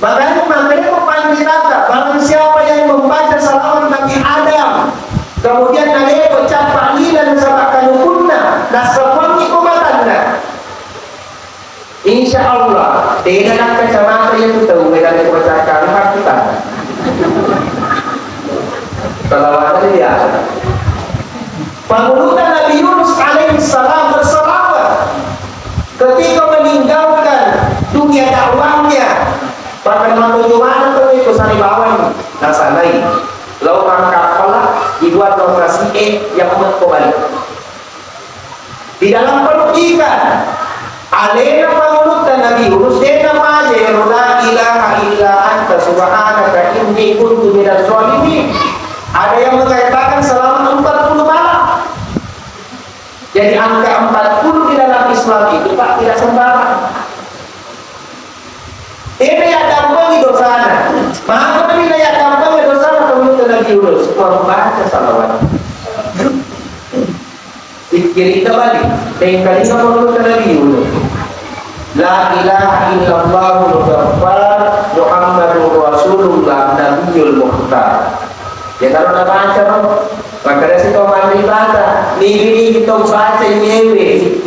Makanya Panji kata, barang siapa yang membaca salawat Nabi Adam, kemudian nalai ucap panggilan sama kanukunna, nasawangi kumatanna. Insya Allah, dengan kacamata yang tahu dengan kebacakan hak kita. Salawat dia. Pengurutan Nabi Yunus alaihissalam bersalawat ketika meninggalkan dunia dakwahnya. Bahkan mantujuan itu itu sari bawang nasanai lalu kapal dibuat lokasi yang kembali di dalam perut ikan alena pengurutan Nabi Yunus dena majer la ilaha illa anta subhanaka inni kuntu minadz zalimin. Ada yang mengatakan selama 40 malam. Jadi angka 40 di dalam Islam itu Pak tidak sembarang. Ini ya gampang di dosana. Maka ini ya gampang di dosana kemudian Nabi Yunus membaca salawat. Dikiri kembali. Dan kali kemudian Nabi Yunus. La ilaha illallahul ghaffar Muhammadur Rasulullah Nabiyul Mukhtar. Ya kalau nak baca dong, maka dari situ mandi baca. Ini kita baca nyewe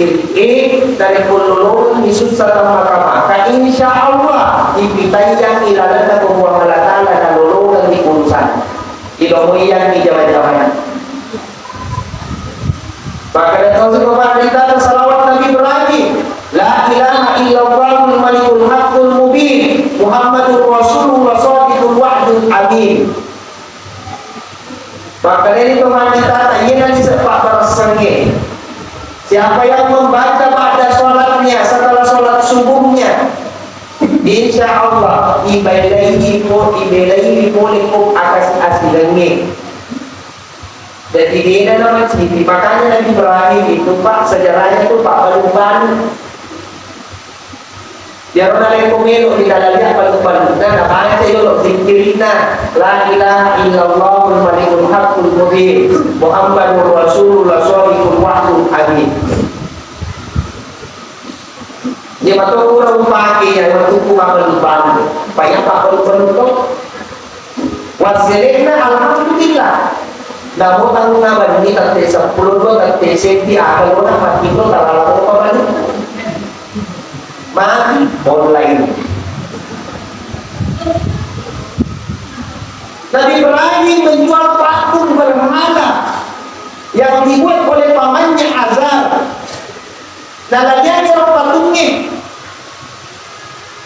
dari kululun Yesus serta maka insya Allah dipitai yang ilalana kebuah halatala dan lulungan di urusan ilomu yang di jawa-jawa. Maka dari itu mandi baca salawat Nabi Ibrahim. La ilaha illallahul malikul haqqul mubin Muhammadur Rasulullah shadiqul wa'dul amin. Maka dari pemandi tata ini nanti sepak bersengih. Siapa yang membaca pada sholatnya setelah sholat subuhnya, insya Allah ibadaihi mulikum akas asilangi. Jadi dia nama ciri. Makanya Nabi Ibrahim itu Pak sejarahnya itu Pak balu-balu. Dia orang lain pemilu di dalamnya balu-balu. Nah, baca dulu zikirina la ilaha illallahul malikul haqqul mubin Muhammadur Rasulullah shadiqul wa'dul amin. Dia betul kurang pakai yang betul kurang balu-balu. Banyak Pak balu-balu itu. Wasilina alhamdulillah. Namun tanggung nama ini tak 10 tak senti akan orang mati itu tak lalu apa mati online. Nabi Ibrahim menjual patung berhala yang dibuat oleh pamannya Azar. Dan dia jual patungnya.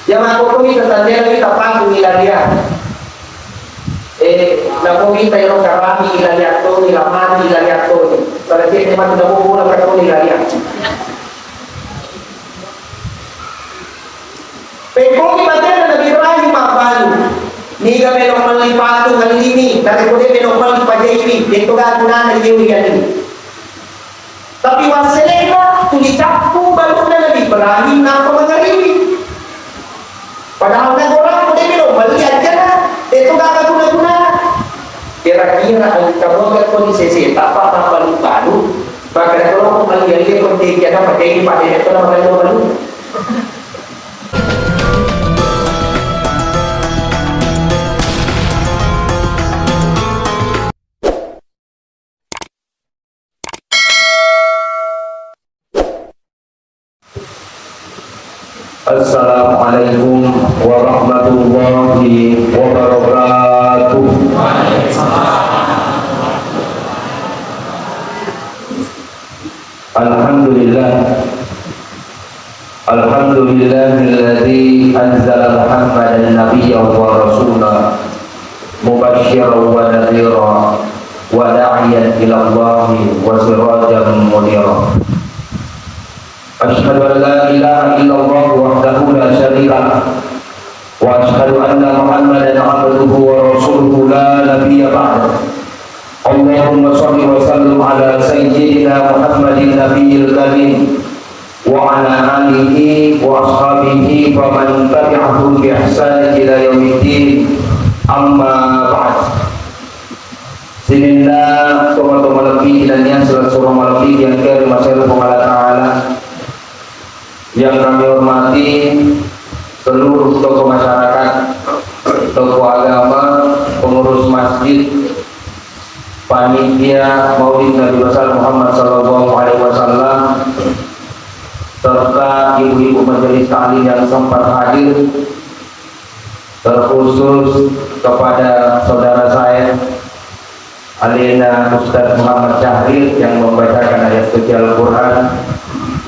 Yang aku kumi tentang kita patung ilaria. Namun kita yang karami ilaria tu, ilamati ilaria tu. Pada dia memang tidak boleh berkata ilaria. Pekong ibadah Nabi Ibrahim mabalu. Ni kami lokal lipatu kali ini. Dari kode lokal lipaja ini. Itu gak guna dari ini. Tapi waselena tuli capu balu Nabi Ibrahim nampak mengeribi. Padahal orang kode lokal aja lah. Itu gak guna. Kira-kira kamu gak kondisi tak apa balu. Maka kalau kembali dia kondisi ada pakai ini pada itu namanya balu. Assalamualaikum warahmatullahi wabarakatuh. Alhamdulillahilladzi anzala Muhammadan nabiyyan wa rasulan mubasysyiran wa nadhiran wa da'iyan ila Allahi wa sirajan munira. Asyhadu an la ilaha illallah wahdahu la syarika lah wa asyhadu anna Muhammadan abduhu wa rasuluhu la nabiyya ba'dahu. Allahumma shalli wa sallim ala sayyidina Muhammadin nabiyil karim wa ala alihi wa ashabihi wa man tabi'ahum bi ihsan ila yaumiddin. Amma ba'd. Sinillah teman-teman lebih dan yang surah malaki yang kira masyarakat Allah Ta'ala yang kami hormati seluruh tokoh masyarakat tokoh agama, pengurus masjid, panitia Maulid Nabi besar Muhammad Sallallahu Alaihi Wasallam, serta ibu-ibu majelis taklim yang sempat hadir, terkhusus kepada saudara saya Alina Ustaz Muhammad Syahrir yang membacakan ayat suci Al-Quran.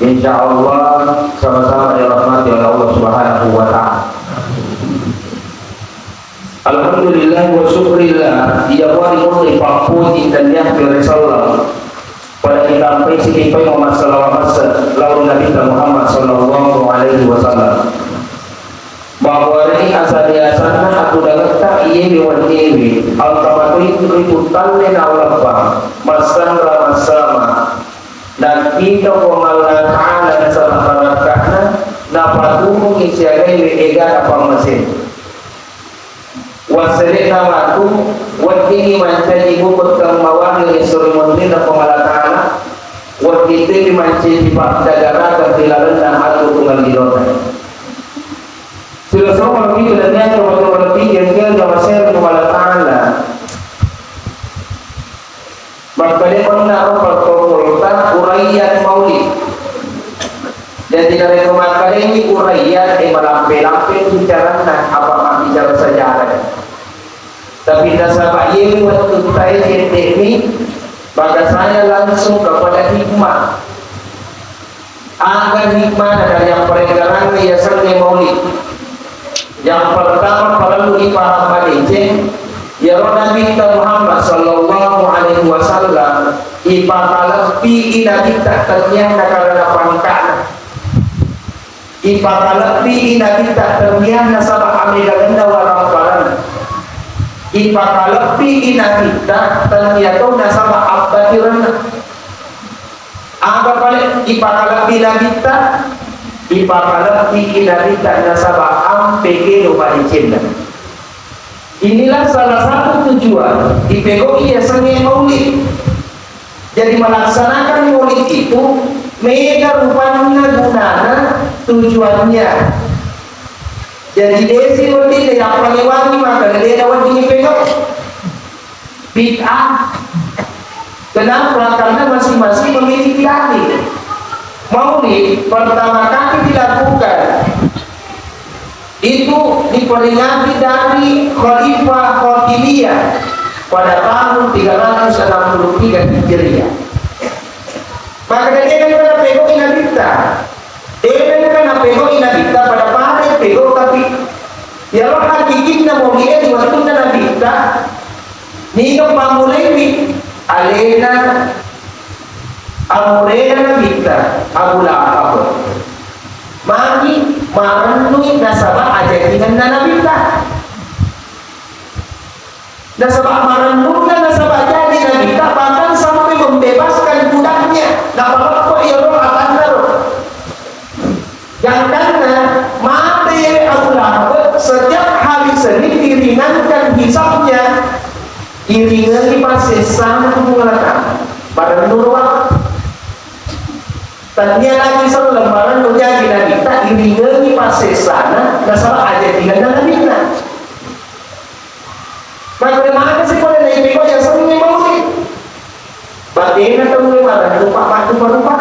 Insya Allah sama-sama dirahmati oleh Allah Subhanahu wa Ta'ala. Alhamdulillah wa syukrillah dia wali mulai papuji dan yahdi Rasulullah pada kita sampai sini Muhammad sallallahu lalu Nabi Muhammad sallallahu alaihi wasallam bahwa ini asal-asalnya aku dah letak ia lewat dewi al-kamatri ributan lena ulama masan sama dan kita Allah Ta'ala salah barakahna napatu mengisiagai ega apa mesin wasalina matu wadini mancaji bukut kang mawang yang suri mundin apa Allah Ta'ala waditi dimanci di pak dagara kehilangan dan hatu tunggal didota sudah semua begitu dan yang berlebih yang dia jawasnya Allah Ta'ala maka dia pernah berkomunitas uraian maulid dan tidak rekomendasi ini uraian melampe-lampe bicara apa bicara sejarah tapi dasar ini waktu saya ini maka saya langsung kepada hikmah agar hikmah dari yang peredaran yayasan maulid yang pertama perlu dipahami ya Nabi Muhammad sallallahu alaihi wasallam ipakalapi ina kita ternyata karena pangkana ipakalapi ina kita ternyata sama amilaganda warang paran ipakalapi ina kita ternyata nasaba abadiran apa paling ipakalapi ina kita ipakalapi ina kita nasaba ampeke lupa dicinta. Inilah salah satu tujuan di PGI Yayasan Maulid. Jadi melaksanakan maulid itu mega rupanya gunana tujuannya. Jadi desi maulid yang paling wangi maka dia dapat ini PGI bid'ah. Kenapa? Karena masing-masing memiliki dalil. Maulid pertama kali dilakukan itu diperingati dari Khalifah Fatimiyah pada tahun 363 Hijriah. Maka dia kan pada pego inabita, dia kan pego inabita pada pada pego tapi ya lo hakikatnya mau dia di waktu inabita ni ko pamulai alena amurena nabita abula magi marandui nasabah aja dengan nabita nasabah marandui nasabah jadi nabita bahkan sampai membebaskan budaknya napalak ko iyo akan naro yang karena mati Allah setiap hari Senin diringankan hisabnya diringan masih sangat mengatakan pada menurut tadinya lagi selembaran menjadi nabita iringi pasir sana nasabah aja tinggal nabita maka mana sih pada naik beko yang sering mau sih batin atau gimana lupa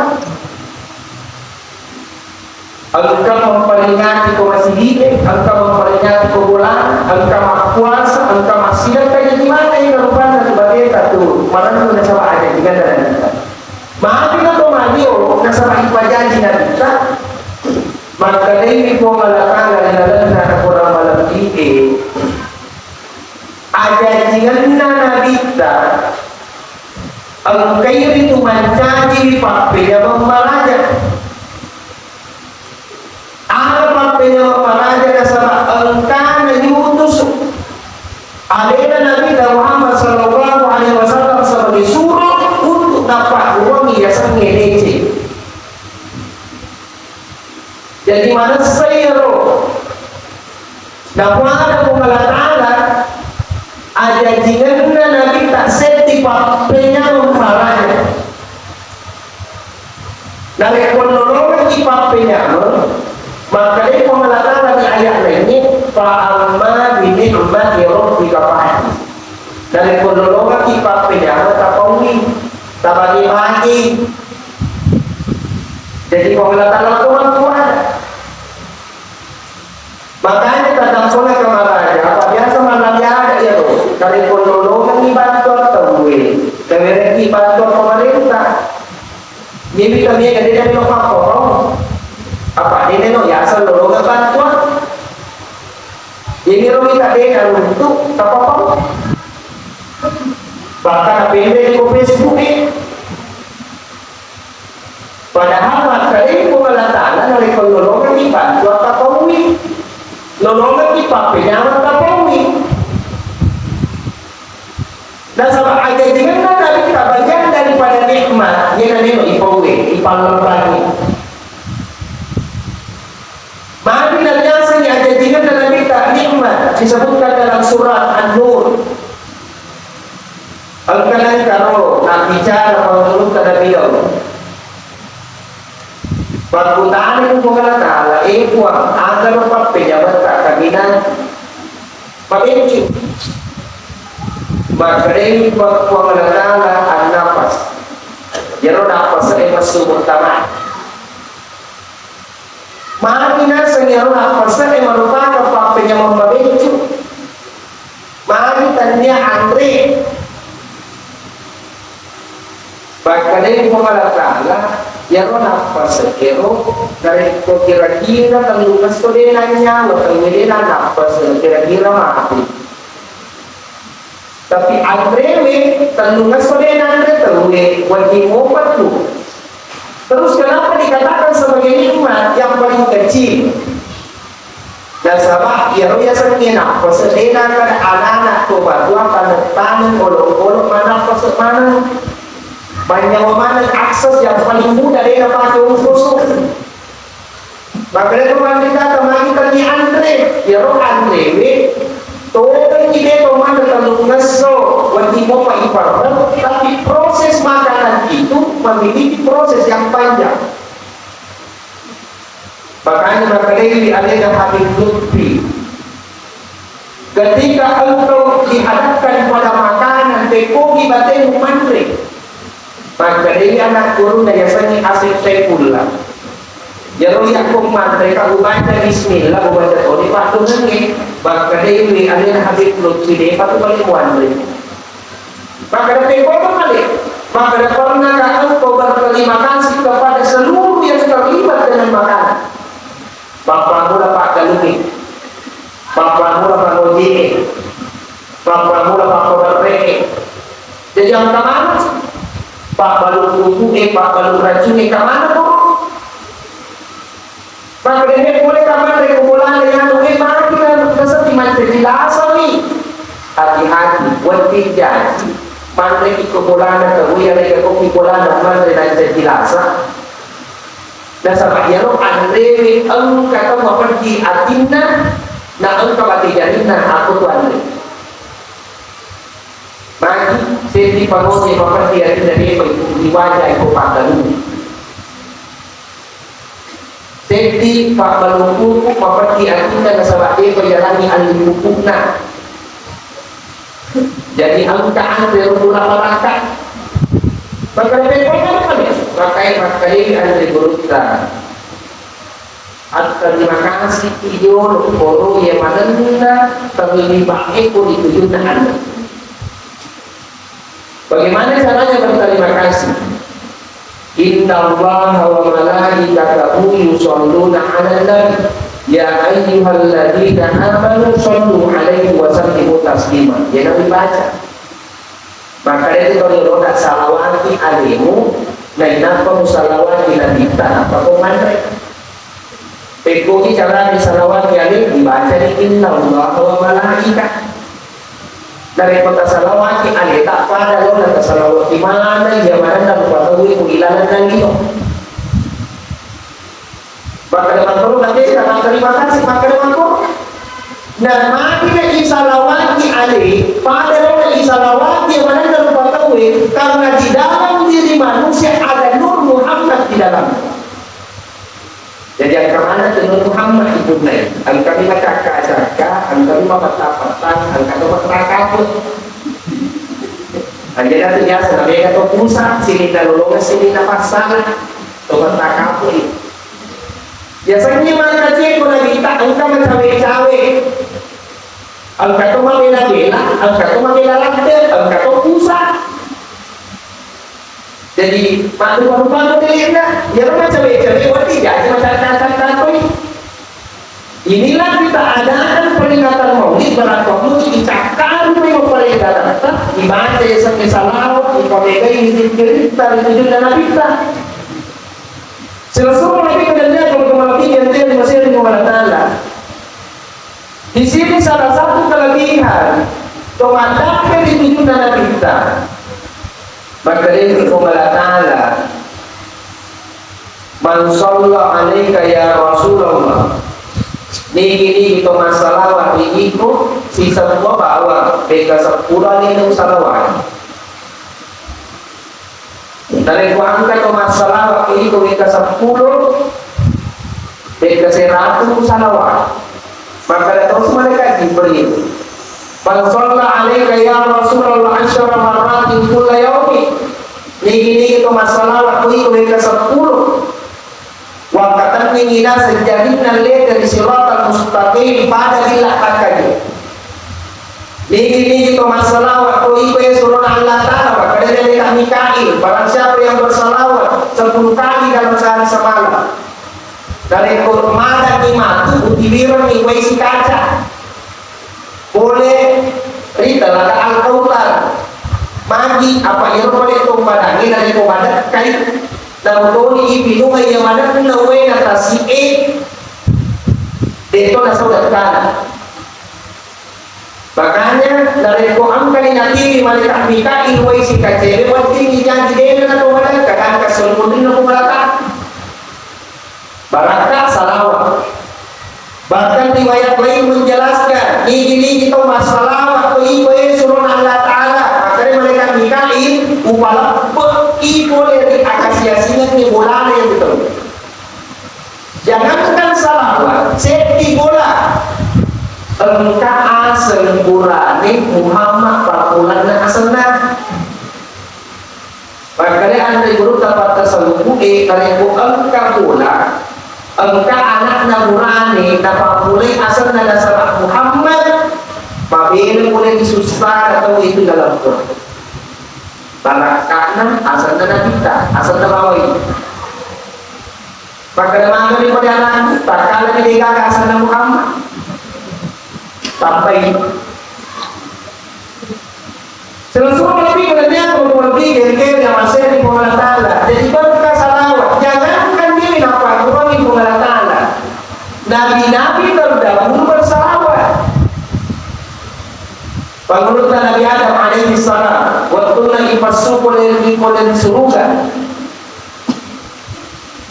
engkau memperingati kau masih hidup engkau memperingati kau bulan engkau puasa engkau masih kayak gimana yang rupanya sebagai satu mana itu nasabah aja tinggal nabita maafin atau madio nasabah ipajanji nabita maka ini po malakang alalan na kurang malaki ada jingan na nabita ang kayo ito mancaji papenya mamaraja ang papenya mamaraja nasabah ang kana yutus alena Nabi Muhammad sallallahu alaihi wasallam sebagai surah untuk dapat uang yayasan ngedece. Jadi mana sayro dakwaan Allah Ta'ala ada jingan Nabi tak seti papenya memparanya dari konologi papenya maka dia Allah Ta'ala di ayat lainnya fa'amma binikmati rabbika fahaddits. Dari pendolongan kita penjahat tapawi tabagi-bagi. Jadi pengelatan Tuhan. Makanya kadang soleh kemaraja apa biasa malam ada ya tuh. Dari pendolongan di bantuan tawi, dari bantuan pemerintah. Jadi kami yang ada di lokal apa ini no ya asal dolongan bantuan. Ini lo kita dengar untuk apa? Bahkan apa yang di Facebook ini. Padahal materi pengelatan dari pendolongan di bantuan tapawi, nolongan di penyaman tapawi. Dan sama aja dengan dari bagian daripada nikmat, dia nanti ipawi, ipalang lagi. Mari dan biasanya aja dengan dalam kita nikmat disebutkan dalam surat An-Nur. Al-Kalan karo nak bicara menurut kata beliau. Perbutaan itu bukan kala puang agar dapat pejabat tak kabinan pabenci. Maka ini puang kala an-nafas. Jero nafas ay masuk utama. Makina senyaro nafas ay merupakan pejabat pabenci. Mari tanya Andre. Bahkan ini pengalatala ya rona pasakero dari kira-kira terlukas ko din ang nyawa kemudian nafas kira-kira mati. Tapi Andrewe terlukas ko din Andre terluwe wajib mo patu. Terus kenapa dikatakan sebagai nikmat yang paling kecil? Dan sabah ya roya sakit nafas din kan anak-anak ko batuan tanang olok-olok mana nafas mana. Banyak mana akses yang paling mudah dari pakai khusus. Makanya kemarin kita kemarin tadi Andre, ya roh Andre, tuh kita kemarin terlalu ngeso, wajib mau ipar, tapi proses makanan itu memiliki proses yang panjang. Makanya ada yang habis lutfi. Ketika engkau dihadapkan pada makanan, tekogi batemu mantre. Maka dia anak guru daya seni asik pula. Jadi aku mereka baca Bismillah, baca Todi patu nengi. Maka dia ada habis lutfi dia patu balik muandri. Maka dia kau balik. Maka dia pernah engkau berterima kasih kepada seluruh yang terlibat dengan makanan. Bapak mula Pak Galumi, Bapak mula Pak Gojini, Bapak mula Pak Kodarreke. Jadi yang kemana? Pak balu kuku, Pak balu racun, kemana tuh? Maka dia boleh kemana kumpulan dengan mari kita keseti macam nih. Hati-hati, buat janji. Mari kumpulan atau yang ada kumpulan mari dan jelasa. Dan sama dia lo Andre, kata mau pergi atina, nah engkau bati janina aku tuh Andre. Bagi senti pangoni seperti yang dari di wajah itu padamu. Senti pak balungku seperti yang kita sahabat dia berjalani alihukuna. Jadi angka dari rangka. Maka pakai ada berita. Terima kasih video poro yang mana terlibat ekor itu Anda. Bagaimana caranya berterima kasih? Inna Allah wa malaikatahu yusholluna 'alan nabi ya ayyuhalladzina amanu shollu 'alaihi wa sallimu taslima. Ya Nabi baca. Maka itu kalau roda salawati alimu nainah salawati nabi apa komandre. Pekoki cara di salawati alim dibaca di Inna Allah wa malaikatahu. Dari kota salawati ali tak pada lo dan salawati mana yang mana dan ketahui kuilanan dan itu. Maka depan perlu nanti akan terima kasih maka depan perlu. Dan mati dari salawati ali pada lo dari salawati yang mana dan ketahui karena di dalam diri manusia ada nur Muhammad di dalam. Jadi Jadi ang kamana tenun Muhammad ibun na ang kami makakasaka, ang kami mamatapatan, ang kami matrakapot. Ang natin niya sa nabi ka ito pusa, sini nalulungan, sini napasala, tumatakapot. Biasanya mga kacik ko nakita, ang kami cawe-cawe. Ang kato mamila-bila, ang kato mamila-lakter, ang kato pusa. Jadi malu-malu dilihat na, ya rumah cawe-cawe, wati jadi masyarakat ko. Inilah kita adakan peringatan maulid barakahmu dicakar memang peringatan kita dibaca sampai salawat dipakai cerita ditujukan Nabi kita. Selesai Nabi kemudian kalau yang dia masih di Taala. Di sini salah satu kelebihan kemadapkan ditujukan Nabi kita. Maka dari Taala man shalla alaika ya Rasulullah. Niki itu masalah itu sisa semua bawa beka sepuluh ini salawat. Dari kuangkat ke masalah itu beka 10 beka 100 salawat. Maka terus mereka diberi. Man shalla alaika ya Rasulullah asyara marratin kulla yaumi. Niki itu masalah itu beka 10. Wakatan mengina sejadinya dari siratal mustaqim pada ilah kakaknya. Ini itu masalah waktu itu surah Allah Ta'ala maka dari kami Mikail barang siapa yang bersalawat 10 kali dalam sehari semalam dari kurma dan imatu utiwiran ni waisi kaca boleh rita lada al-kautar magi apa yang boleh tumbadangi dari kumadat kait na utoni ibinungan yang ada kung naway na tasiin dito na saudat ka na makanya dari ko ang kalinatili malika mika inuway si kajere wanting ijan di na tumadag kagan kasulmunin na pumalata baraka salawat bahkan riwayat lain menjelaskan ini itu masalah waktu itu suruh Allah Ta'ala makanya mereka mikain upala ibu dari akasiasinya ni bola yang betul. Jangankan salawat, seti bola. Engka asal burani Muhammad pakulan na asana. Makanya anda guru dapat keseluruh kalian engka bola, engka anak na burani dapat mulai asal na nasabak Muhammad. Mabili mulai disusah atau itu dalam Quran. Tanah kanan asal tanah kita, asal tanah bawah. Maka nama kami pada anak tak kalah di kakak asal nama Muhammad. Sampai selesai lebih kemudian lebih gel yang masih di Pengelola Ta'ala. Jadi berkah salawat. Jangankan diri apa kurang di Pengelola Ta'ala. Nabi-nabi terdahulu bersalawat. Menurut Nabi Adam alaihi salam waktu lagi masuk oleh surga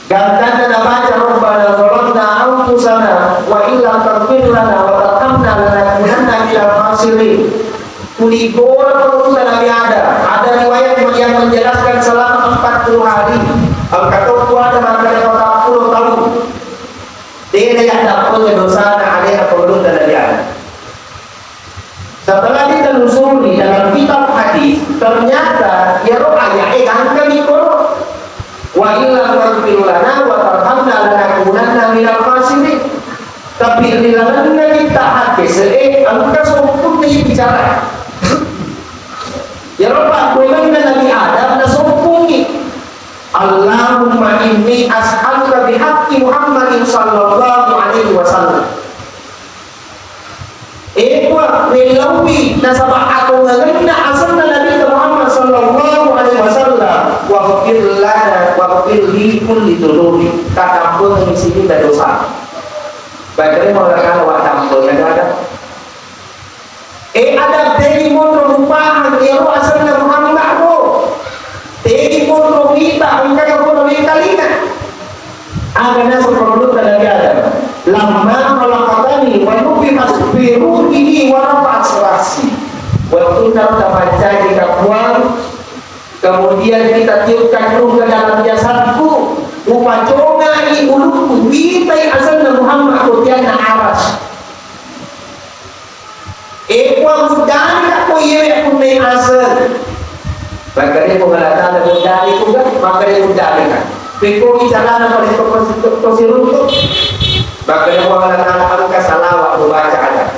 gantan dan baca Rabbana zalamna anfusana wa illam taghfir lana wa tarhamna lanakunanna minal khasirin. Kuligor menurut Nabi Adam ada riwayat yang menjelaskan selama 40 hari al-katabu ada maka 40 tahun dia yang dapatnya dosa ada yang menurut Nabi Adam. Setelah ditelusuri dalam kitab hadis, ternyata ya roh ayah angka mikro wa illa taghfir lana wa tarhamna lanakunanna minal khasirin. Tapi dalam kita hadis angka sumput ni bicara. Ya roh Pak kuilan Nabi Adam na sumpungi. Allahumma inni as'aluka bihaqqi Muhammadin sallallahu alaihi wasallam. Relawi nasabah aku ngagana asalna Nabi Muhammad sallallahu alaihi wasallam wa ghfir lana wa ghfir li kulli dhunubi katampun ngisi kita dosa bagare mau lakana wa tampun ada ada dari motor rupahan ero asalna Muhammad ko dari motor kita angka ko ni kalina ada nasa produk Nabi Adam lama melakatani menubi masuk biru ini warna aslasi waktu kita baca di kapuan kemudian kita tiupkan ruh ke dalam jasadku rupa conga Jadi uluk witai asal na Muhammad kotian na aras. Kwa mudani ako yewe ako na asal. Bagay ko halata na mudani ko ga, bagay mudani ka. Piko bicara na pada to sirunto. Bagay ko halata na ang kasalawa ko baca ada.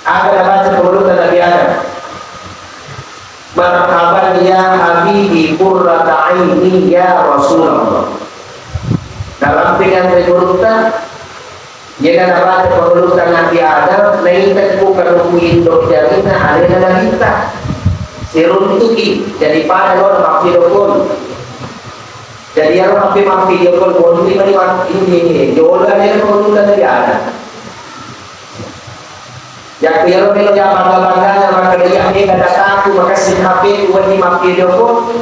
Ada baca mulut dan Nabi Adam. Marhaban ya habibi qurrata aini ya Rasulullah. Dalam pilihan berurutkan jika dapat pengurusan Nabi Adam naikkan ku kerumuin dok jarina alena nalita siruntuki jadi pada lo mafi dokon jadi yang mafi dokon boleh ini jodoh yang pengurusan Nabi Adam ya kalau melo ya bangga maka dia ini kada taku maka sinhape wani mafi dokon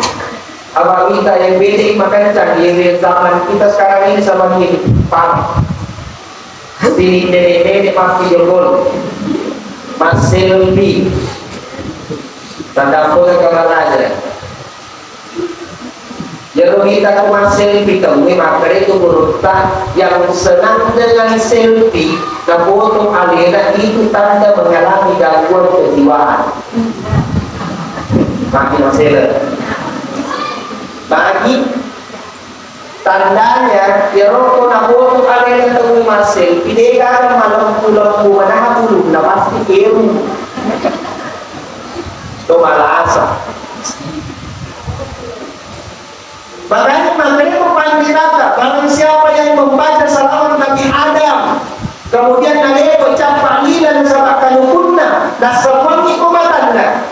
awak kita yang beda makan canggih zaman kita sekarang ini sama ini paham Sini nenek pasti jokol Selfie tanda pun kamar aja Jero kita cuma selfie temui maka itu berutah yang senang dengan selfie na foto alena itu tanda mengalami gangguan kejiwaan makin masalah bagi tandanya Jero na foto alena temui masel pide ka malam pulang mana bulu na pasti keru to malasa makanya mempanggilata barang siapa yang membaca salawat Nabi Adam kemudian naleko cap lilan sama kanukunna nasawangi kumatanda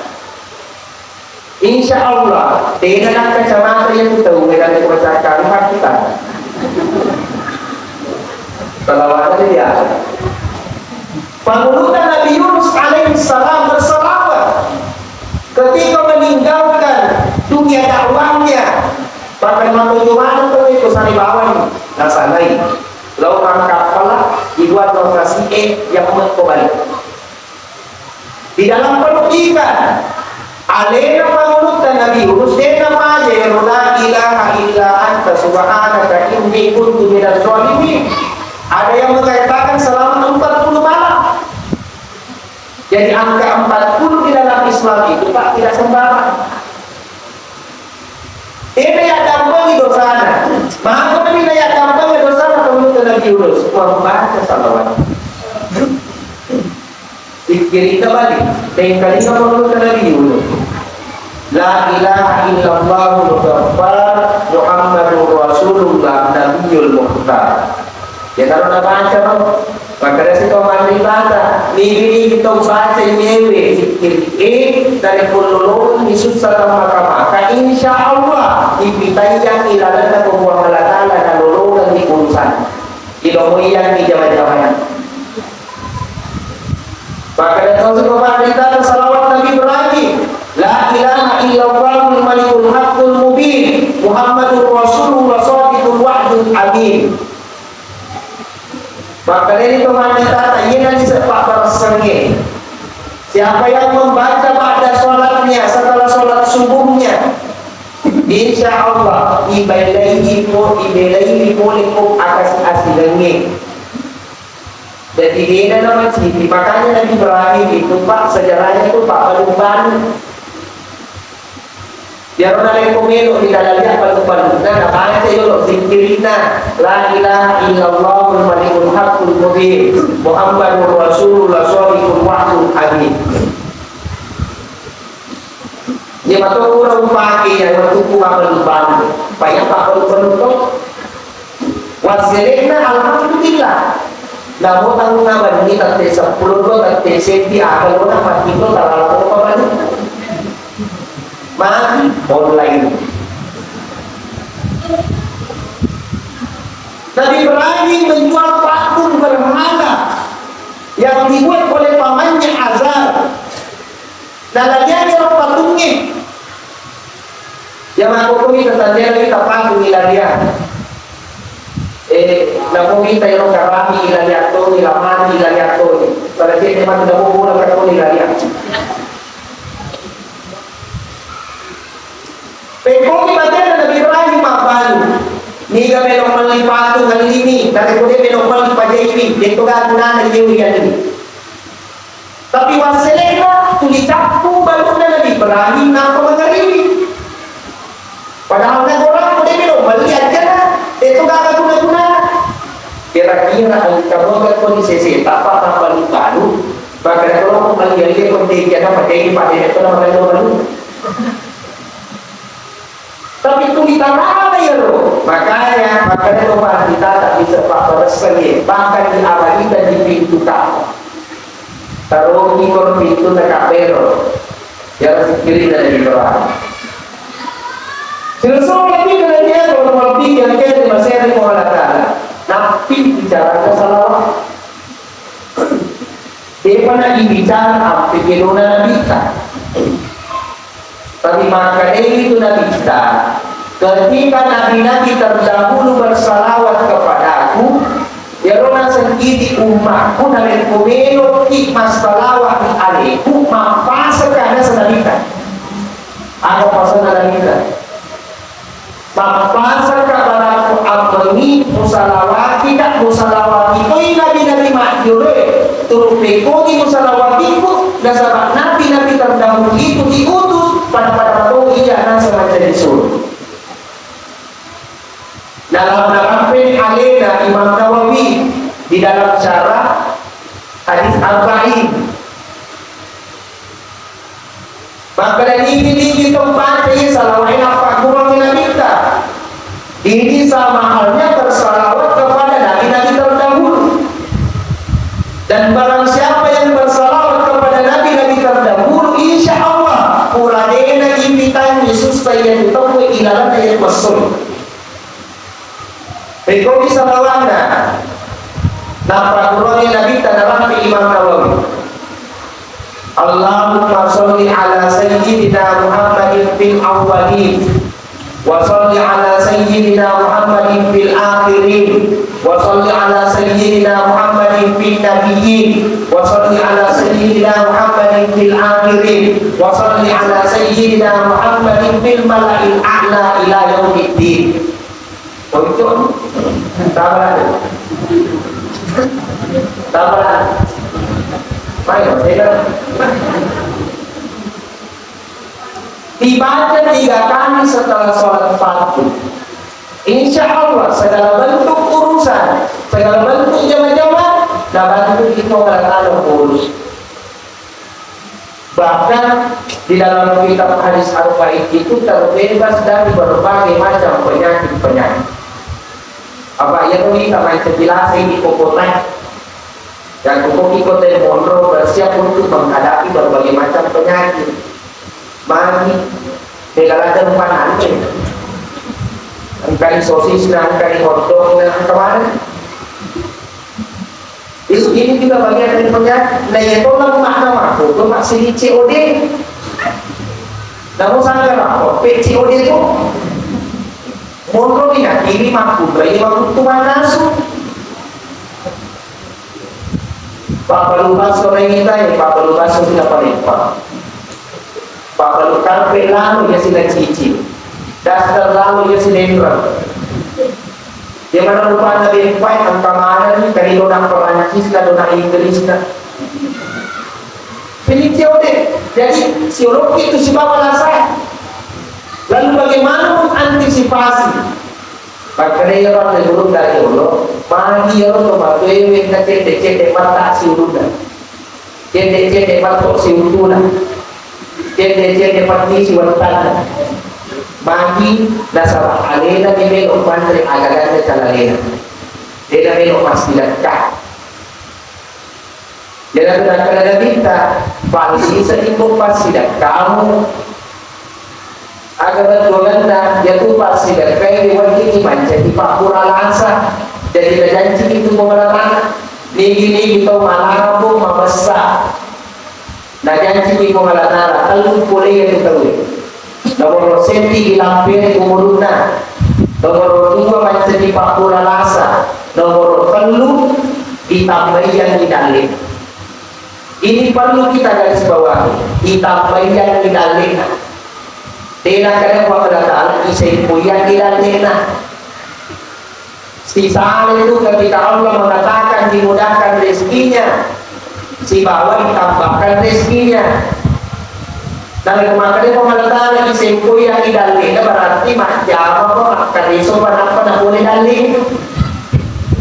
insya Allah dengan kacamata yang kita dengan membaca kalimat kita salawatnya dia pengurutan Nabi Yunus alaihissalam bersalawat ketika meninggalkan dunia dakwahnya bahkan menunjukkan itu sanibawan nasanai lalu mangkapalah dibuat lokasi yang kembali di dalam perut ikan alena mengurutan Nabi Yunus dena maja la ilaha illa anta subhanaka inni kuntu minadz zalimin. Ada yang mengatakan selama 40 malam. Jadi angka 40 di dalam Islam itu Pak tidak sembarang. Ini yang dampangi dosana. Maka ini yang dampangi dosana menurut Nabi Yunus membaca salawat. Dikiri kembali. Dan kalinya menurut Nabi Yunus. La ilaha illallah muhammad Muhammadur Rasulullah Nabiyul Mukhtar. Ya kalau nak baca bang, maka dari situ mandi baca, ini kita baca nyewe, dari kululun Yesus serta maka insya Allah dipitai yang ilalah dan membuang malatala dan lulungan di urusan, ilomo yang di jawa-jawanya. Maka dari situ mandi baca salawat Nabi Ibrahim, la ilaha illallahul malikul haqqul mubin, Muhammadur Rasulullah shadiqul wa'dul amin. Maka dari itu manita ini sepak bersengih. Siapa yang membaca pada sholatnya setelah sholat subuhnya, insya Allah ibelaihi mulikum akas asilangi. Jadi dia nama ciri. Makanya Nabi Ibrahim itu Pak sejarahnya itu Pak balung-balung. Dia orang lain pemilu di dalamnya balung-balung. Nah, apa aja yuk zikirina la ilaha illallahul malikul haqqul mubin Muhammadur Rasulullah shadiqul wa'dul amin. Dia betul kurang pakai yang betul kurang balung-balung. Payah Pak balung-balung. Wasilina alhamdulillah. Namun tanggung nama ini tante 10 tante senti akal orang mati itu kalau apa balik mati online. Nabi Ibrahim menjual patung berhala yang dibuat oleh pamannya Azar. Dan dia orang patungnya. Yang aku kita tanya kita patung dia. Namun kita yang karami ilaliato, ilamani ilaliato. Pada dia memang tidak mau pulang ke kau ilaliato. Pekomi bagian Nabi Ibrahim mabalu. Niga melok malipatu ngalimi, nanti ko dia melok malipajaiwi, dito gaguna na iuyan ini. Tapi waselena tulitakku baru na nabi Ibrahim na pemangariwi. Padahal na orang ko dia melok malihat na, dito gaguna-guna. Kira-kira ang kabogat ko ni Sese, tapat balu-balu. Baka kalau ko malihat dia ko dia na patay pada itu na balu-balu. Tapi kita mana ya loh, makanya rumah kita tak bisa pakai bahkan di abadi dan di pintu kamu. Taruh ikon pintu dekat bero, yang kiri dan di bawah. Selesai lagi kalau dia kalau mau yang dia di masih ada Allah Taala, nabi bicara salah. Dia pernah bicara apa kehidupan Nabi kita. Tapi maka itu Nabi kita, ketika Nabi-Nabi terdahulu bersalawat kepadaku, ya rona sendiri umatku dari kumelo ikmas salawat alaiku mapasa kada senalita. Ada pasal senalita. Mapasa kepada abdi musalawati tak musalawati itu Nabi-Nabi makyure turun pekodi musalawatiku dan sahabat Nabi-Nabi terdahulu itu diutus pada iya nasa macam disuruh. Dalam alena Imam Nawawi di dalam syarah hadis Arba'in. Maka dari ini tempat ini salawain apa kurang kita. Ini sama halnya bersalawat kepada Nabi-Nabi terdahulu. Dan barang siapa yang bersalawat kepada Nabi-Nabi terdahulu, insya Allah kuradena imitan Yesus yang ditemu ilalan ayat masul. Rekodi salawatna. Napa kurangnya Nabi tadalah di Imam Nawawi. Allahumma sholli ala sayyidina Muhammadin fil awwalin wa sholli ala sayyidina Muhammadin fil akhirin wa sholli ala sayyidina Muhammadin fil nabiyyin wa sholli ala sayyidina Muhammadin fil akhirin wa sholli ala sayyidina Muhammadin fil mala'il a'la ila yaumiddin. Betul? Tabaran. Baik, saya dibaca 3 kali setelah sholat fardu. Insya Allah segala bentuk urusan, segala bentuk jamaah-jamaah, dapat itu Allah urus. Bahkan di dalam kitab hadis Arba'in itu terbebas dari berbagai macam penyakit-penyakit. Apa ya kita main penjelasan di kokotan dan koko dan mondro bersiap untuk menghadapi berbagai macam penyakit. Mari degalakan panannya, angkai sosis dan angkai hotdog dan kemarin. Ini juga bagian dari penyakit. Nah itu lah makna aku itu masih di COD. Namun sangat apa? PCOD itu mondro tidak kiri mampu, ini mampu Tuhan nasu. Pak Balubas orang kita ya, Pak Balubas sudah paling pak. Pak Balubas lalu ya sudah cici, dasar lalu ya sudah indra. Dia mana lupa dari fight angka mana ni kali dona Perancis lah dona Inggris lah. Pilih COD. Jadi psikologi itu sebab alasan. Lalu bagaimana mengantisipasi? Makanya orang yang dari Allah, pagi orang tu mahu yang cek mata si urutan, cek mata si urutan, cek mata si wanita. Pagi dasar alena ni belok pandai agak-agak calalena, dia belok pasti dekat. Jadi ada kita, pasti sedikit pasti dekat kamu. Agar bergolanda jatuh pasti dan kayak diwajib menjadi pakura lansa jadi janji itu pemerintah nigi itu malah aku membesar nah janji itu pemerintah kalau boleh yang itu nomor senti ilampir umurna nomor 2 menjadi pakura lansa nomor 3 ditambahin didalih. Ini perlu kita garis bawahi, ditambahin didalih. Tena kadang Allah Ta'ala isay puyan ilan nena Si Saleh itu ketika Allah mengatakan dimudahkan rezekinya, si bawah ditambahkan rezekinya. Dan kemarin pemerintah isimku yang idalina berarti macam apa kariso panapa na boleh dalin.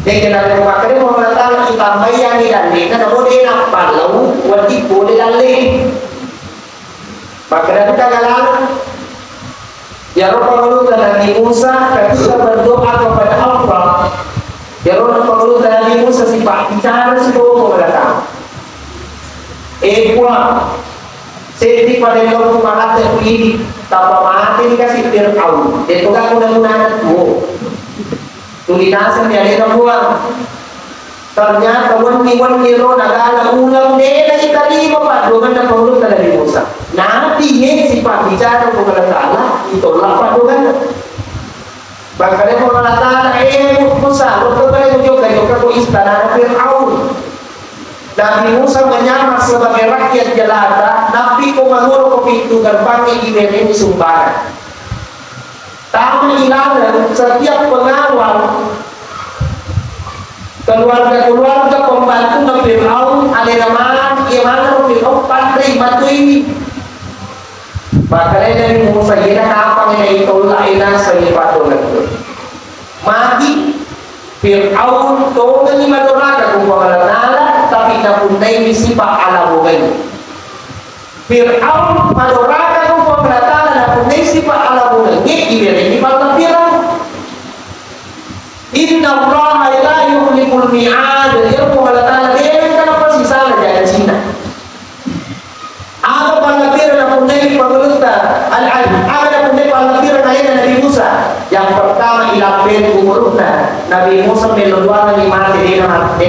Jadi kalau kemarin pemerintah itambah yang idalina na boleh napalau wajib boleh dalin. Maka kita galang. Ya Rabbul Nabi Musa ketika berdoa kepada Allah, ya Rabbul Nabi Musa sifat bicara sebelum mereka. Kuat, sedih pada orang kumalat ini tanpa mati dikasih Fir'aun. Jadi bukan mudah-mudahan tu. Tulinasan dia ada buang. Ternyata wanti-wanti roh nagala ulang nila ikalima pa doon na Paulo na Nabi Musa. Nanti niya sifat bicara kung malatala, itolak pa doon. Bangkali kung malatala, Musa, huwag ka pala yung kayo kako istana na Fir'aun. Nabi Musa menyamar sebagai rakyat jelata, Nabi ko manguro ko pintu gerbang iberen di sumbangan. Tama ilalan setiap pengawal keluarga-keluarga pembantu ng Fir'aun alinaman imana ng Fir'aun pandai batu ini. Bakal dari Musa gina kapang na itola ina sa lipato na ito. Mati Fir'aun to na ni maduraga kung pamalanala tapi napunay misi pa alabugay. Fir'aun maduraga kung pamalanala napunay si pa alabugay. Ngit ibigay ni pagkapirang. Inna Allah la yuhlikul mi'ad. Dia mengalahkan dia kenapa sih salah jangan Cina. Apa pangapira na punay pagulunta al-alim. Apa na punay pangapira na yan Nabi Musa. Yang pertama ilapin umurutna Nabi Musa meluluan ni mati dia mati.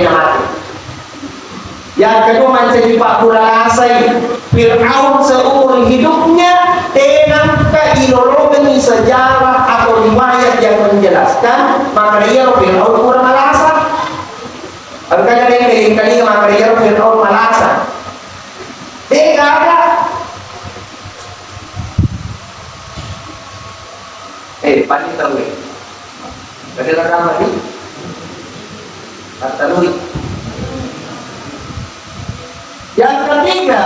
Yang kedua menjadi Pak Kurasai Fir'aun seumur hidupnya tenang keilologan sejarah atau riwayat yang menjelaskan maka dia Fir'aun kurang malasa. Angkanya dia kali maka dia Fir'aun malasa. Dia ada. Pasti tahu. Ada rekaman ini. Tahu. Yang ketiga,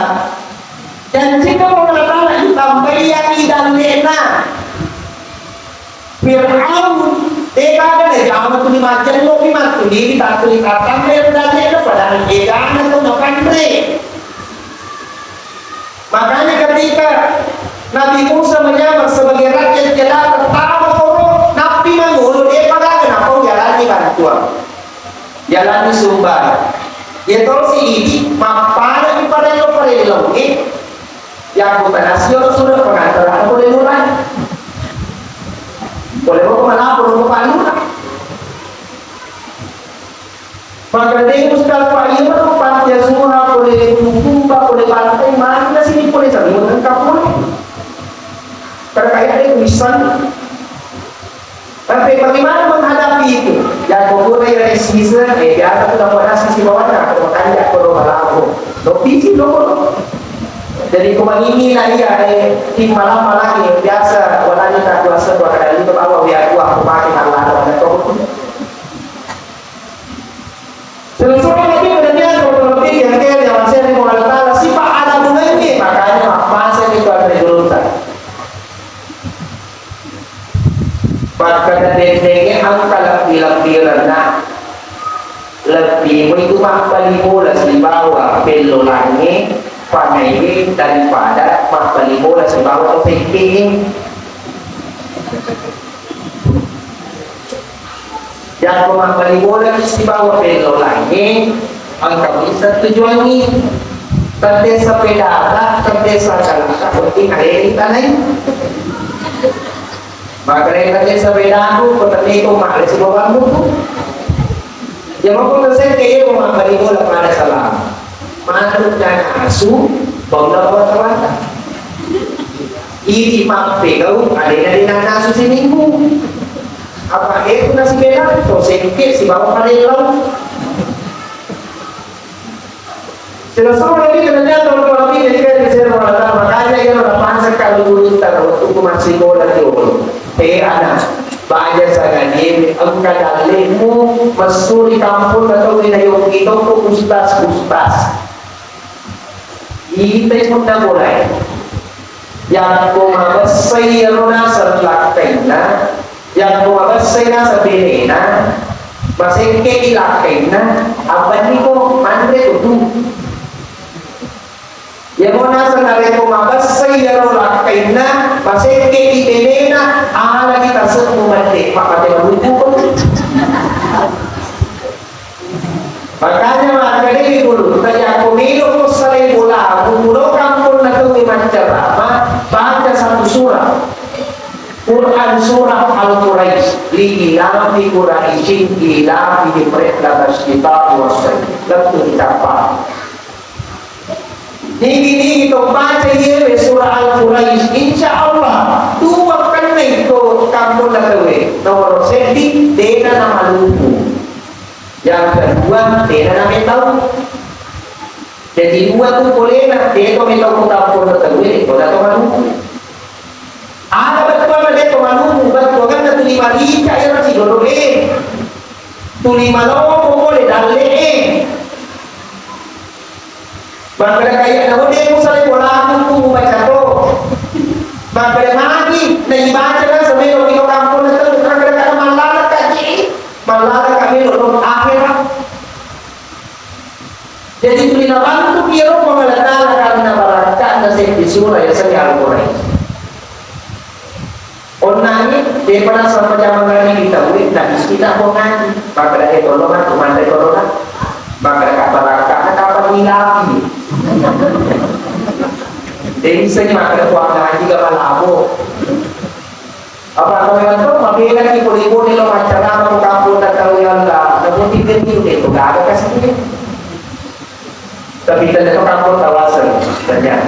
dan jika Allah ditambah yang dan lena Fir'aun tega ada jangan tu lima jelo lima tu di tak tu ikatan dan lena pada tega tu nak andre. Makanya ketika Nabi Musa menyamar sebagai rakyat jelata pertama koro Nabi mengulur dia pada kenapa jalan di bantuan jalan di Sumbar. Ya tol si ini mapana di pada lo pada lo yang bukan asio sudah pengantaran boleh mulai boleh mau kemana boleh mau palu maka dia ustaz Pak Iman pantai semua boleh kumpa boleh pantai mana sini boleh cari lengkap boleh terkait dengan misan. Tapi bagaimana menghadapi itu? Yang memulai dari season, dia sudah pada sisi bawahnya, atau makanya kalau malam, nopisi loh. Jadi kemana ini lah dia, tim malam lagi biasa, walanya tak kuasa dua kali itu bawa biar kuah kemarin Allah ada tahu. Selesai lagi kemudian kalau yang dia masih ada mengalami sifat ada bunyi, makanya masa itu ada jurusan. Maka dendengnya angka lebih rendah lebih itu makbali bola di bawah pelolangnya panai daripada makbali bola di bawah topeng yang makbali bola di bawah pelolangnya angka bisa tujuannya terdesa pedala terdesa kalaka penting ada di tanah. Maka mereka sebedaku petani itu mahal sebuah buku. Yang mau saya kaya mengambil bola pada salam. Manut dan asu bangla bawa tawata. Ini mampu kau ada dari nasu seminggu. Apa itu nasi beda? Kau sedikit si bawa pada laut. Selesai lagi kerana kalau lebih dari saya makanya yang orang pasang kalau dulu tak waktu masih bola di ada Baja sa ganin, ang kadali mo, masuri kampon na ito, inayong ito ko ustas-ustas. Ihintay mo na mulay. Yang kumabasay na sa lakay na, yang kumabasay na sa bini na, masingke ilakay na, aban ni ko, manre ko yang mo nasa nari kumabasay na lakay na, masingke ibini na, lagi tasot mumati, makati malupo. Makanya makanya dulu, tanya pemilu ko sa limula, kumulo kampun na ito imancarama, baca satu surah. Quran surah Al-Quraish, liilah fi Quraishin, ilah fi mereka kita wasai, lalu dicapa. Ini itu baca ye surah Al-Quraish, insya Allah dua kena itu kampun na ito, nomor sedi, dena nama lupu. Yang kedua, dia namanya tahu. Jadi dua tu boleh nak dia tu minta kita pun tertahui, kita tu malu. Ada betul ada tu malu, betul kan tu lima rica yang masih dolore. Tu lima loh boleh daleh. Bangkala kaya na boleh musale bola tu baca tu. Bangkala lagi, na ibaca na sa melo kilo kampung na tu, bangkala kaya malala kaji. Malah kami lulus akhirat. Jadi tulisan bantu kira pengelolaan karena barakat nasib di surah yang saya Al-Quran. Onani daripada sama zaman kami kita boleh dan kita bongan. Maka dari tolongan kumandai tolongan. Maka dari barakat kapan hilang. Jadi saya makan kuah juga malabo. Apa yang itu mabila di polibo nilo macara mo kampung na tawian la nabuti din dito gaga kasi tapi tanda ko kampung tawasan tanya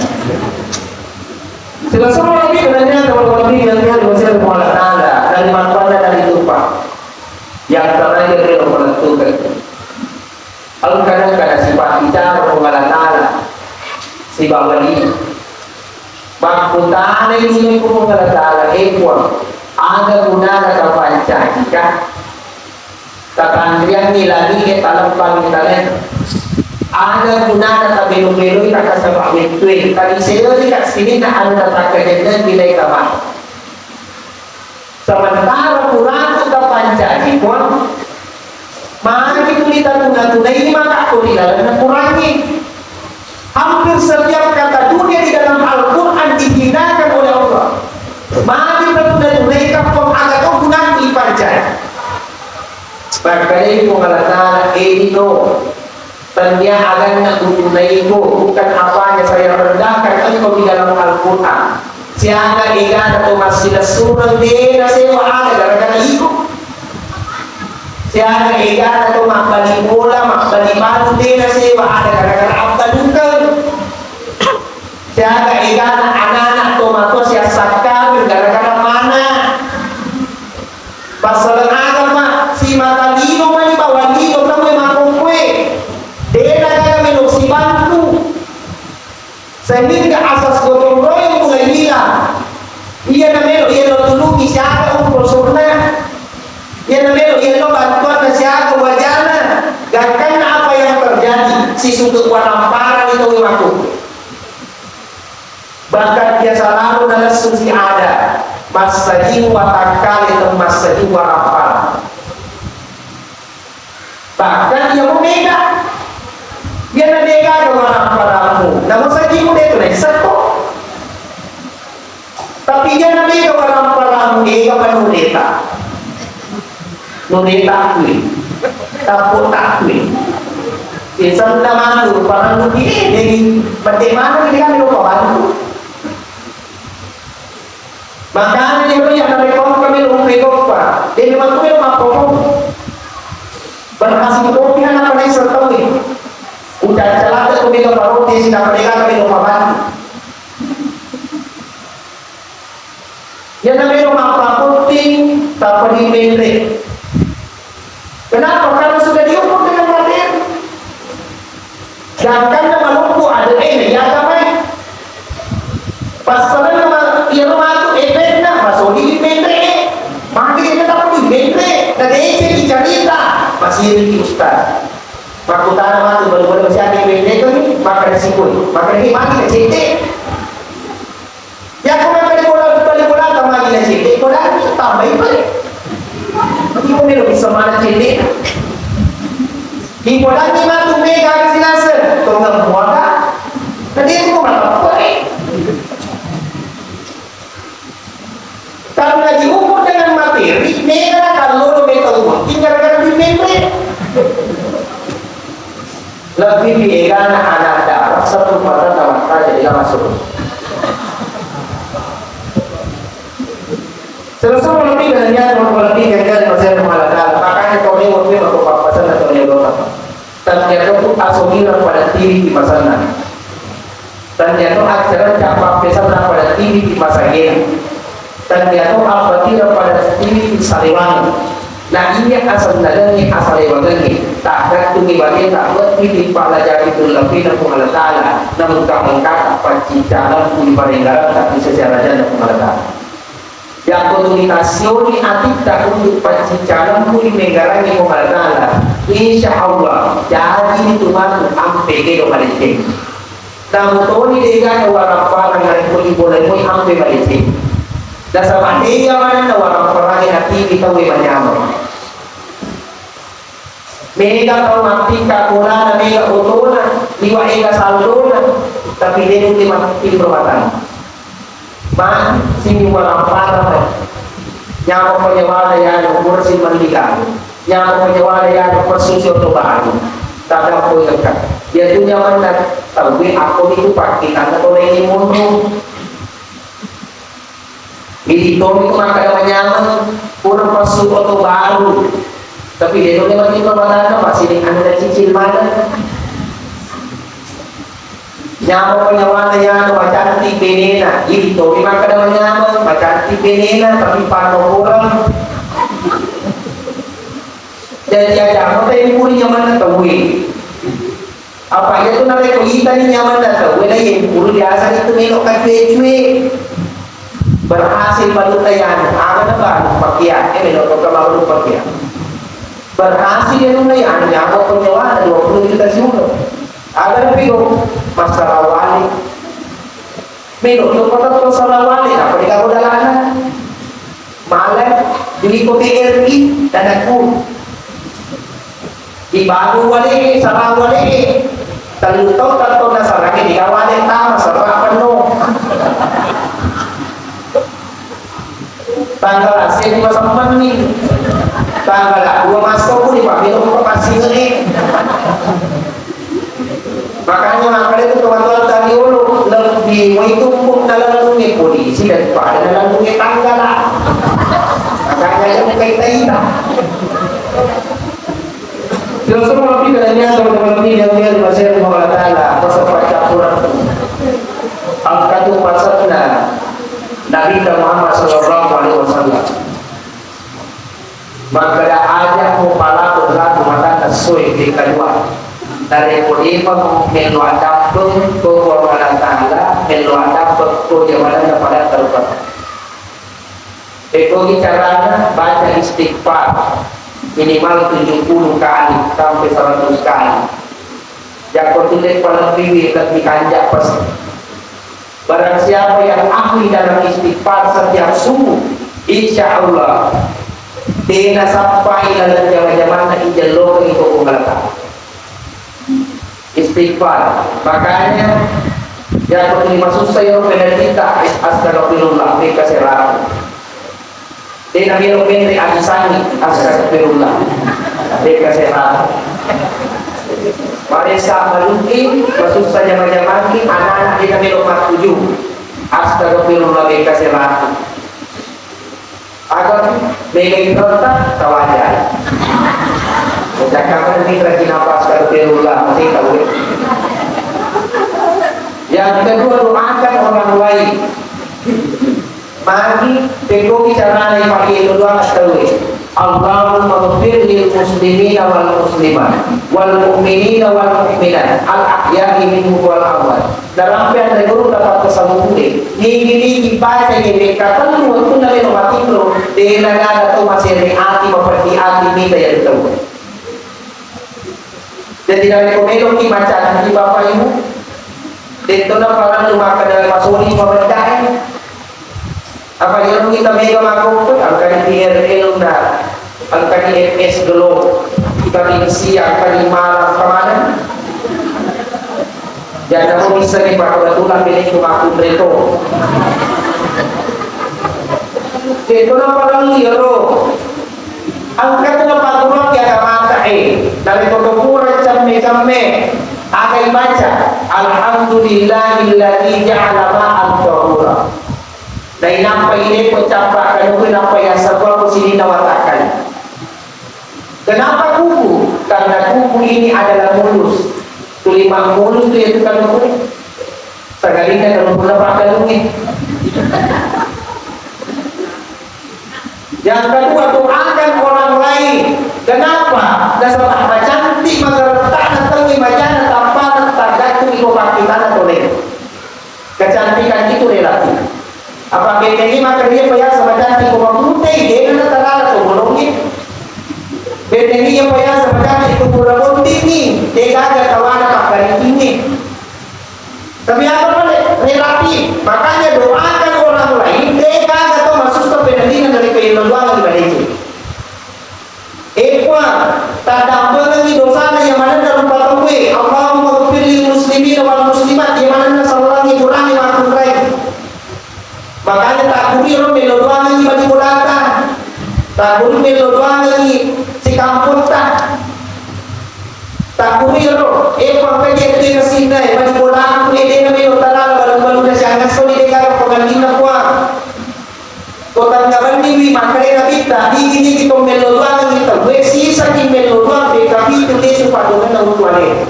sila semua ini benarnya kalau yang dia masih ada nada dari mana dari tupa yang terakhir dia menentukan al-kadang-kadang sifat bicara mengalah si bawali magpuntahan ay hindi ko mengalah ekor ada guna ada panca jika tatandrian nilai ke talam pangitalan ada guna ada belu-belu tak kasabak itu tadi saya dekat sini nak ada tak kejadian nilai kamar sementara kurang ke panca jika mari kita tunai ini maka kuliah dan kurangi hampir setiap kata dunia di dalam Al-Quran dihinakan oleh Allah. Mari tunai kapong agak kau gunang ipanjang. Bagay ko malatala ito. Tanya agan na tunay ko bukan apanya saya rendahkan engkau di dalam Al-Quran. Siapa ikan atau masih surah dia sewa ada gara-gara itu. Siapa ikan atau makbali bola makbali batu dia sewa ada gara-gara apa dukan. Siapa ikan anak-anak tomato siap sakar gara-gara mana? Pasal agama si matalino mani bawalino tamu makukwe. Dia nak kami si bantu. Sehingga asas gotong royong mulai hilang. Ia namelo ia lo tulungi siapa profesornya. Ia namelo ia lo bantuan siapa wajana. Gakkan apa yang terjadi si sudut wanamparan itu makukwe. Bahkan dia selalu dalam suci ada masa jiwa takal itu masa jiwa rapal. Bahkan dia memega dia memega dengan rampalanmu namun sajimu dia itu nesako tapi dia memega dengan rampalanmu dia kapan nuneta kui tapot takui isang naman itu parang nunti jadi bagaimana dia kami lupa bantu. Makanya dia yang rekod kami rekod pak. Dia memang tu yang mampu. Berhasil kopi anak pada sertawi. Udah celaka tu dia baru dia sudah mereka kami lupa bantu. Yang namanya rumah penting tak pergi pendek. Kenapa? Karena sudah diukur dengan materi. Jangan nama lupu ada ini ya kamai. Pasalnya nama dia rumah tu efeknya masuk di pendek. Maka kita masiri ustaz. Makutana matu baru-baru masih ada yang itu ni, maka resiko, maka ini mati kecil. Ya kau makan bola kau mati kecil, bola ni tambah balik. Ibu ni lebih semangat cili. Ibu dah ni matu mega kesinasa, kau nak buat tak? Tadi aku makan apa? Karena diukur dengan materi, mega kalau lo mega uang, tinggal gara-gara di membre. Lebih biega anak darah satu pada tamat jadi masuk. Selesai lebih hanya lebih gagal pasal malakal. Makanya kau ni waktu aku papasan atau ni doa. Ternyata tu asumir pada diri di masa nanti. Ternyata acara cakap pesan pada diri di masa ini. Ternyata apa tidak pada diri di saliwan. Nah ini asal nadanya asal lewatnya tak ada tungi bagian tak buat pilih pala jadi tu lebih dan pengalatala namun kamu kata pacicalan pun paringgaran tak bisa secara dan pengalatala yang komunikasi atik tak untuk pacicalan pun negara ni pengalatala insya Allah jadi itu masuk ampe ke Malaysia namun tu ni dia orang parang yang boleh ampe Malaysia. Dan sama dia mana na warang perangin hati kita menyamar. Mega kau mati kakuna na mega utuna, liwa ega salduna, tapi dia itu mati perbuatan. Man sini warang parang, nyamuk penyewala yang kursi mendikan, nyamuk penyewala yang persusio tu baru. Tak ada apa yang dia tu nyaman dan tapi aku itu pakai karena kau ini mundur. Ini itu maka nyaman kurang masuk atau baru tapi dia itu memang perbuatan masih dengan ada cicil mana nyamuk penyawana yang macam cantik benena itu memang kadang nyaman macam cantik benena tapi pano kurang jadi ada apa yang puri nyaman atau apa itu nanti kita ni nyaman atau yang puri biasa itu melokkan cuy berhasil balutayan akan apa pakaian menurut kalau pakaian berhasil yang lumayan nyamuk penyewa 20 juta semua agar pigo masalah wali menurut tu kota masalah wali apa di kamu dalanan malam di PRI dan aku di baru wali sarang wali terlutung tertutup nasaranya di kawan yang tahu masalah penuh tanggal asyik di masa nih tanggal 2 masuk pun dipakai untuk kasih ini makanya makanya itu teman-teman tadi dulu lebih mau itu pun dalam dunia polisi daripada dalam dunia tanggal lah makanya yang kita hitam terus semua lebih katanya teman-teman ini yang dia masih mengalah pasal campuran angkatu pasatna Nabi Muhammad sallallahu alaihi wasallam maka ada mupala berlaku mata sesuai di kedua dari kulima meluadap ke Allah Ta'ala meluadap ke jamanan pada terbaik itu caranya baca istighfar minimal 70 kali sampai 100 kali yang tertulis pada bibir lebih kanjak pasti. Barang siapa yang ahli dalam istighfar setiap subuh, insya Allah dia sampai dalam zaman-zaman ijazah itu mengalami istighfar. Makanya yang seperti maksud saya penelita astagfirullah mereka serah. Dia nabi Robin Anisani astagfirullah mereka serah. Marisa Malungki maksud saja macam anak-anak di kami nomor 7 astagfirullah mereka serah agar mereka kita tawajar ucapkan ini rajin apa astagfirullah masih tahu yang kedua doakan orang lain mari pegoki cara lain pakai itu doa astagfirullah Allahumma ghfir lil muslimina wal muslimat wal mu'minina wal mu'minat al ahya'i minhum wal amwat. Dalam ada guru dapat kesambung ini baca ini kata lu waktu nabi nomati pro de nagada to masih reati memperhati minta yang tahu Jadi dari komelong di macam di bapak ibu. Dito na parang lumakan na masuli pamadain. Apa yung kita mega makukot ang kani-DRL na ang kani-FS Globe kani-SIA ang kani-Marang kamanan. Yan ako bisa ni pakulatulang piling kumakun rito. Dito na parang liro. Ang kato na pagurot yan ang mata dari tutukuran camme-camme akan baca Alhamdulillahilladzi ja'ala ma'al tahura. Dari nampak ini pecapkan itu nampak yang sebab sini nawatakan. Kenapa kuku? Karena kuku ini adalah mulus. Tulimang mulus itu yaitu kalung. Sekalinya kalau pula pakai kalungnya. Yang kedua, doakan orang lain. Kenapa? Dasar apa cantik mengertak datang imajana tanpa tergantung ikopakitan atau lain. Kecantikan itu relatif. Apa ini maka dia payah sama cantik ikopakutai dia nak terlalu atau bolongnya. Ini yang payah sama cantik ikopakutai tinggi. Dia agak kawan pakai ini. Tapi apa relatif. Makanya doakan orang lain. Dia agak tahu masuk ke penelitian dari keilmuan di balik itu. Tadang bengi dosa yang mana dalam patungwe Allahumma ghfir lil muslimin wal muslimat yang mana salurangi kurangi waktu rai. Makanya tak kuriru melodoan lagi bagi kulatan. Tak kuriru melodoan lagi si kampung tak. Tak kuriru pakai itu ke sini bagi kulatan ede na melotara baru-baru na siya ngaso ni dekar pagandina kuat. Kota ngabandi makare kita ini kita melodoan kita besi saking melodoan de kapito de padungan ng tuane.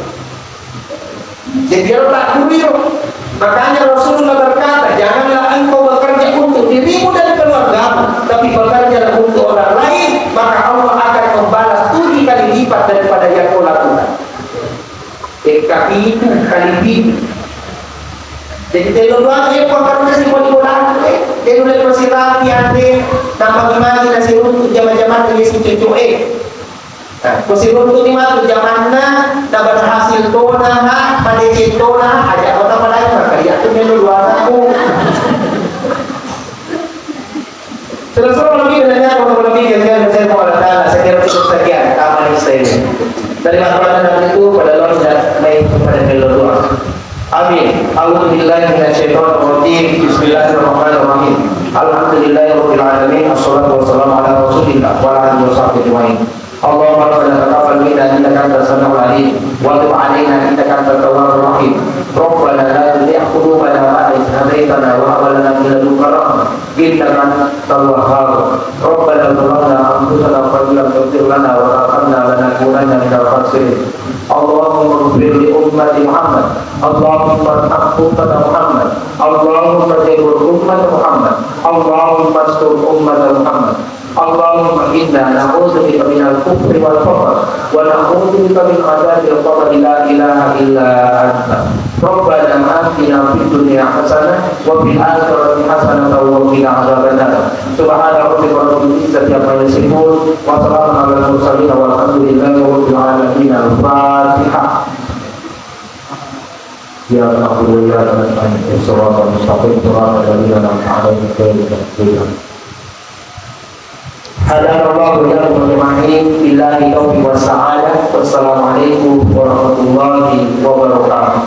Jadi kalau tak kuriru, makanya Rasulullah berkata, janganlah engkau bekerja untuk dirimu dan keluargamu, tapi bekerja untuk orang lain, maka Allah akan membalas 7 kali lipat daripada yang kau lakukan. Kapito kali bin. Jadi telo doang pagkaroon na si Polibolan telo na pa si Rafi ate na pag-imagi na si Ruto jaman-jaman na si Chuchu kung si Ruto ni Mato jaman na berhasil to na ha madecit to na aja ko na malay makaya ito niluluwasan ko Rasulullah lebih dari aku lebih dari saya mau ada saya kira cukup sekian taman saya dari maklumat itu pada luar dan baik kepada niluluwa. Amin. A'udzubillahi minasyaitonir rajim. Bismillahirrahmanirrahim. Alhamdulillahirabbil alamin. Wassalatu wassalamu ala Rasulillah wa ala alihi washabbihi ajmain. Allahumma rabbana taqabbal minna innaka antas samiul alim wa tub 'alaina innaka antat tawwabur rahim. Rabbana la tuzigh qulubana ba'da idh hadaytana wa hab lana min ladunka rahmah innaka antal wahhab. Rabbana zalamna anfusana wa lam taghfir lana wa tarhamna lanakunanna minal khasirin. Allahumma ighfir li ummati Muhammad. Allahumma arham ummata Muhammad. Allahumma jabir ummata Muhammad. Allahumma astur ummata Muhammad. Allahumma inna na'udzubika minal kufri wal faqr wa na'udzubika min adzabil qabr la ilaha illa anta. Rabbana atina fid dunya hasanah wa fil akhirati hasanah wa qina adzabannar. Subhana rabbika rabbil izzati amma yasifun wa salamun alal mursalin walhamdulillahi rabbil alamin. Al-Fatihah. Ya na'budu wa ya nasta'in ihdinas mustaqim siratal ladzina an'amta 'alaihim ghairil maghdubi 'alaihim. Hadanallahu ya ajma'in billahi taufiq was sa'adah. Wassalamualaikum warahmatullahi wabarakatuh.